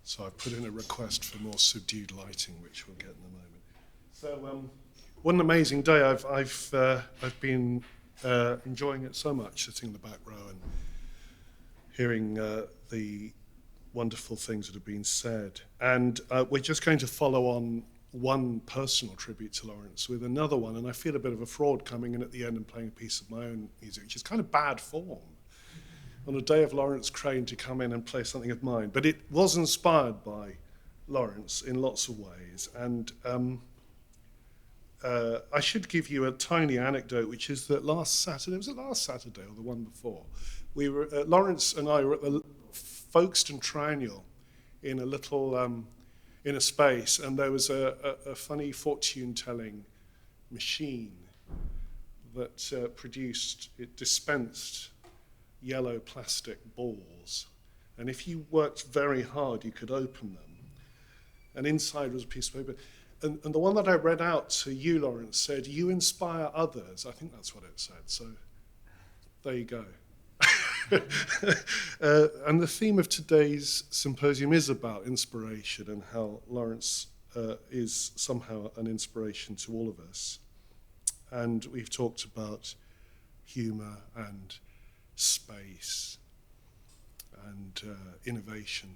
So I've put in a request for more subdued lighting, which we'll get in a moment. So what an amazing day. I've been enjoying it so much, sitting in the back row and hearing the wonderful things that have been said. And we're just going to follow on one personal tribute to Laurence with another one, and I feel a bit of a fraud coming in at the end and playing a piece of my own music, which is kind of bad form on a day of Laurence Crane to come in and play something of mine. But it was inspired by Laurence in lots of ways, and I should give you a tiny anecdote, which is that last Saturday or the one before, we were Laurence and I were at the Folkestone Triennial in a little in a space, and there was a funny fortune-telling machine that dispensed yellow plastic balls, and if you worked very hard, you could open them, and inside was a piece of paper. And the one that I read out to you, Laurence, said, "You inspire others." I think that's what it said, so there you go. And the theme of today's symposium is about inspiration and how Laurence is somehow an inspiration to all of us. And we've talked about humour and space and innovation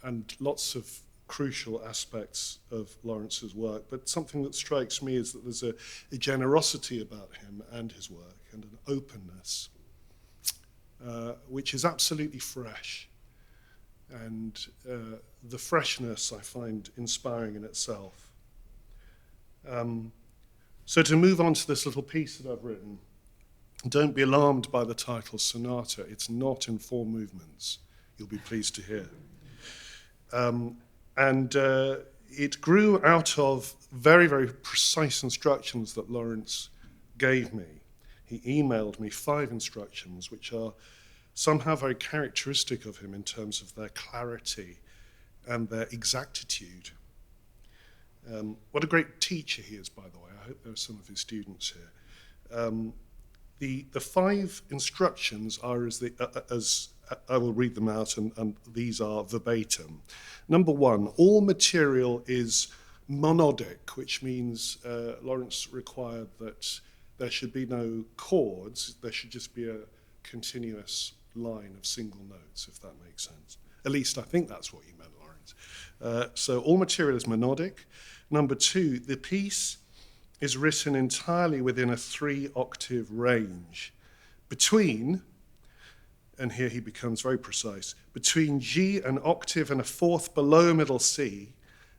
and lots of crucial aspects of Laurence's work. But something that strikes me is that there's a generosity about him and his work, and an openness, which is absolutely fresh. And the freshness I find inspiring in itself. So to move on to this little piece that I've written, don't be alarmed by the title Sonata. It's not in 4 movements, you'll be pleased to hear. And it grew out of very, very precise instructions that Laurence gave me. He emailed me 5 instructions, which are somehow very characteristic of him in terms of their clarity and their exactitude. What a great teacher he is, by the way. I hope there are some of his students here. The 5 instructions are as I will read them out, and these are verbatim. Number 1, all material is monodic, which means Laurence required that there should be no chords, there should just be a continuous line of single notes, if that makes sense. At least I think that's what you meant, Laurence. So all material is monodic. Number 2, the piece is written entirely within a 3-octave range between, and here he becomes very precise, between G, an octave and a 4th below middle C,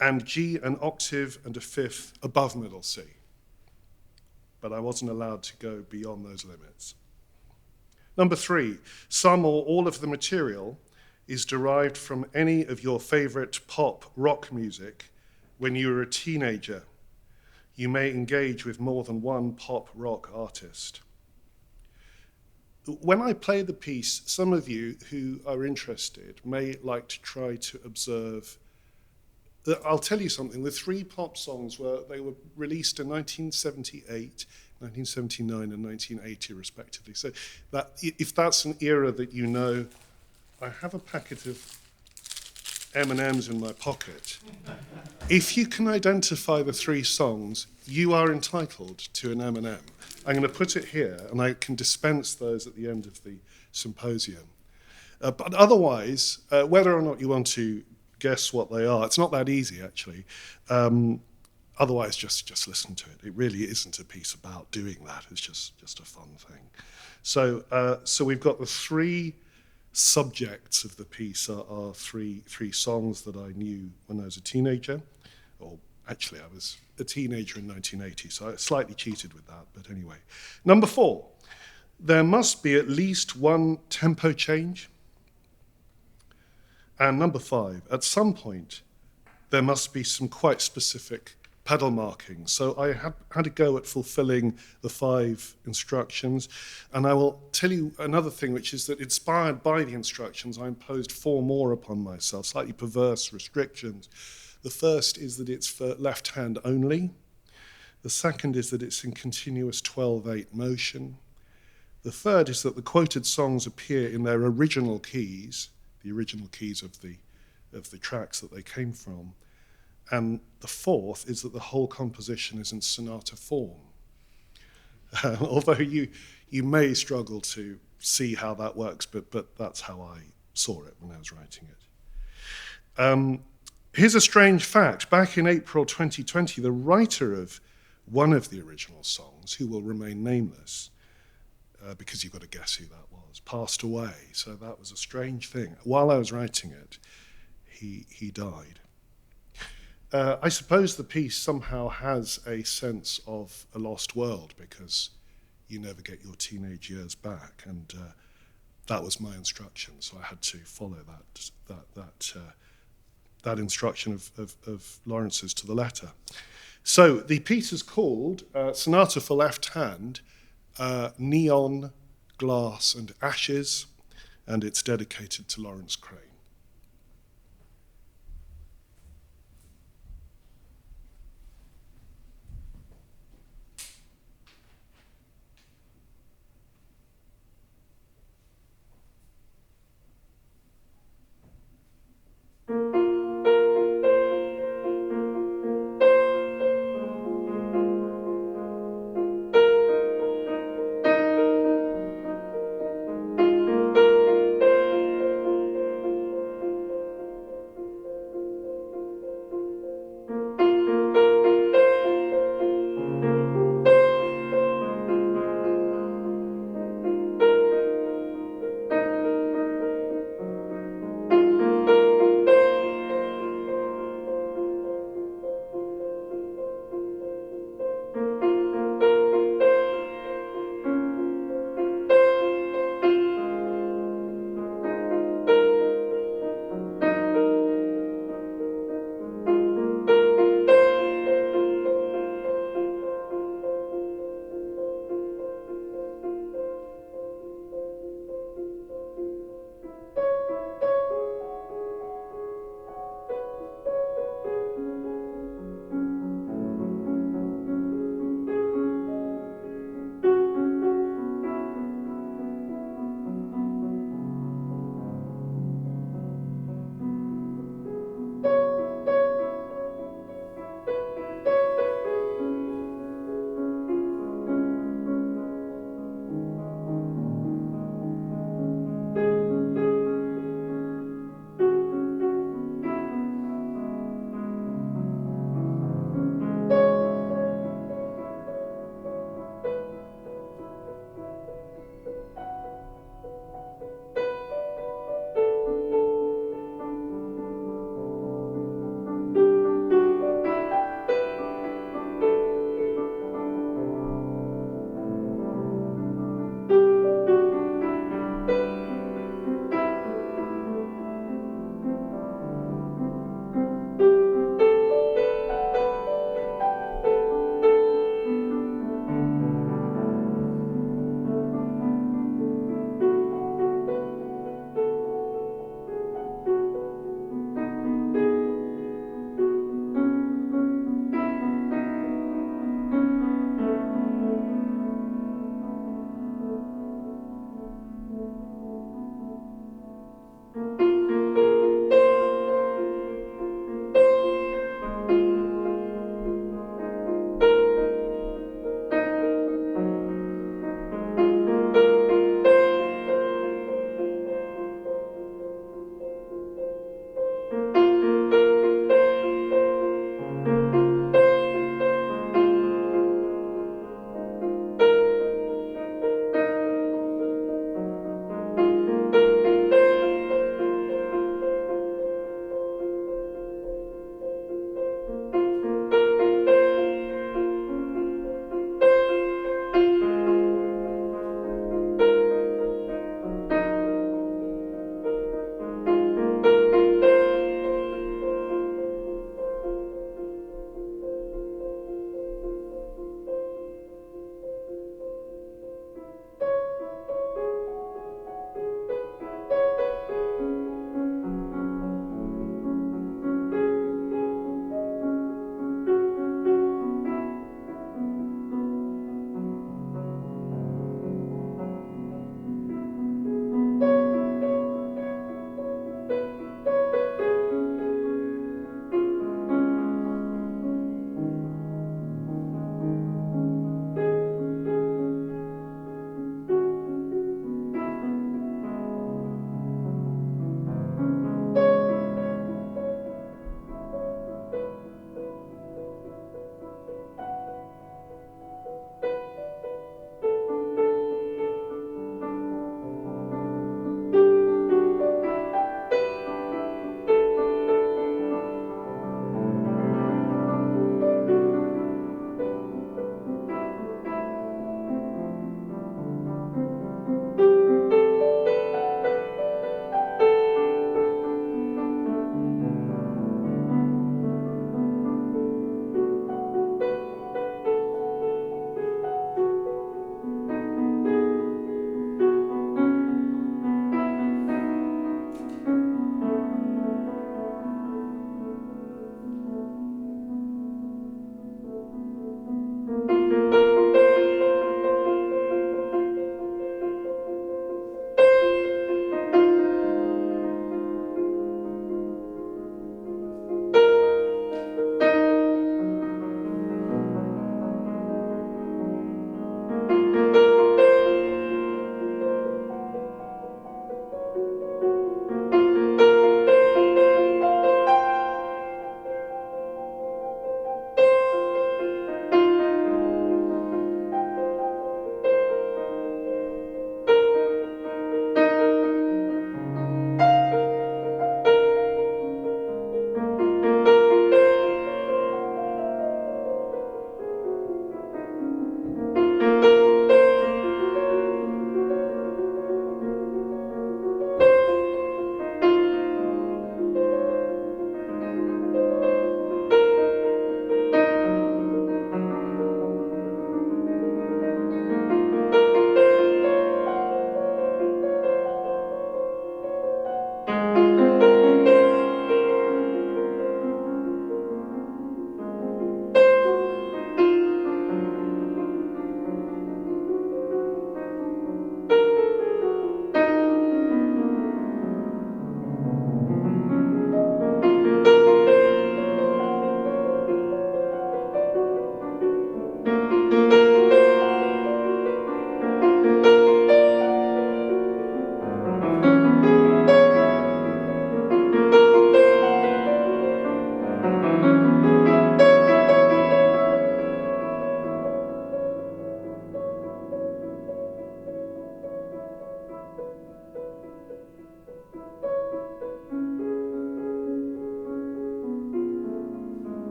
and G, an octave and a 5th above middle C. But I wasn't allowed to go beyond those limits. Number 3, some or all of the material is derived from any of your favorite pop rock music when you were a teenager. You may engage with more than one pop rock artist. When I play the piece, some of you who are interested may like to try to observe. I'll tell you something, the 3 pop songs they were released in 1978, 1979 and 1980 respectively. So that, if that's an era that you know, I have a packet of M&Ms in my pocket. If you can identify the 3 songs, you are entitled to an M&M. I'm going to put it here, and I can dispense those at the end of the symposium. But otherwise, whether or not you want to guess what they are, it's not that easy, actually. Otherwise, just listen to it. It really isn't a piece about doing that. It's just a fun thing. So we've got the 3 subjects of the piece are 3 songs that I knew when I was a teenager, or actually I was a teenager in 1980, so I slightly cheated with that, but anyway. Number 4, there must be at least one tempo change. And number 5, at some point, there must be some quite specific pedal marking. So I had a go at fulfilling the 5 instructions. And I will tell you another thing, which is that inspired by the instructions, I imposed 4 more upon myself, slightly perverse restrictions. The first is that it's for left hand only. The second is that it's in continuous 12/8 motion. The third is that the quoted songs appear in their original keys, the original keys of the tracks that they came from. And the fourth is that the whole composition is in sonata form. Although you may struggle to see how that works, but that's how I saw it when I was writing it. Here's a strange fact. Back in April 2020, the writer of one of the original songs, who will remain nameless, because you've got to guess who that was, passed away. So that was a strange thing. While I was writing it, he died. I suppose the piece somehow has a sense of a lost world, because you never get your teenage years back, and that was my instruction. So I had to follow that instruction of Laurence's to the letter. So the piece is called Sonata for Left Hand, Neon, Glass and Ashes, and it's dedicated to Laurence Crane.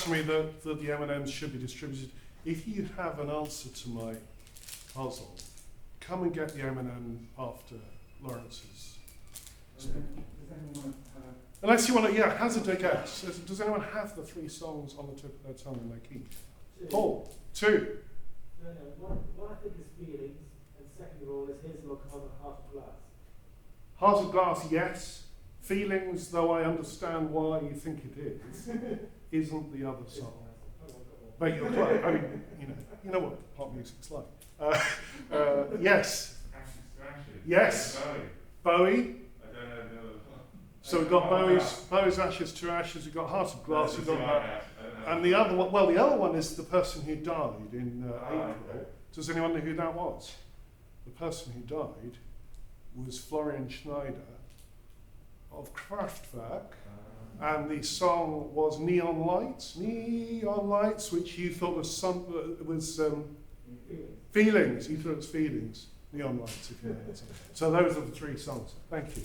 asked me that the M&Ms should be distributed. If you have an answer to my puzzle, come and get the M&M after Laurence's. Unless you want to, hazard a guess. Does anyone have the 3 songs on the tip of their tongue in their key? Paul, 2. No, one I think is Feelings, and second of all is Here's a Look on the Heart of Glass. Heart of Glass, yes. Feelings, though I understand why you think it is, isn't the other song. But you're close. I mean, you know what pop music's like. Yes. Yes. Bowie. So we've got Bowie's Ashes to Ashes. We've got Heart of Glass. We've got that. And the other one, the other one is the person who died in April. Does anyone know who that was? The person who died was Florian Schneider of Kraftwerk, and the song was Neon Lights, which you thought was Feelings. You thought it was Feelings, Neon Lights, if you know that song. So those are the 3 songs. Thank you.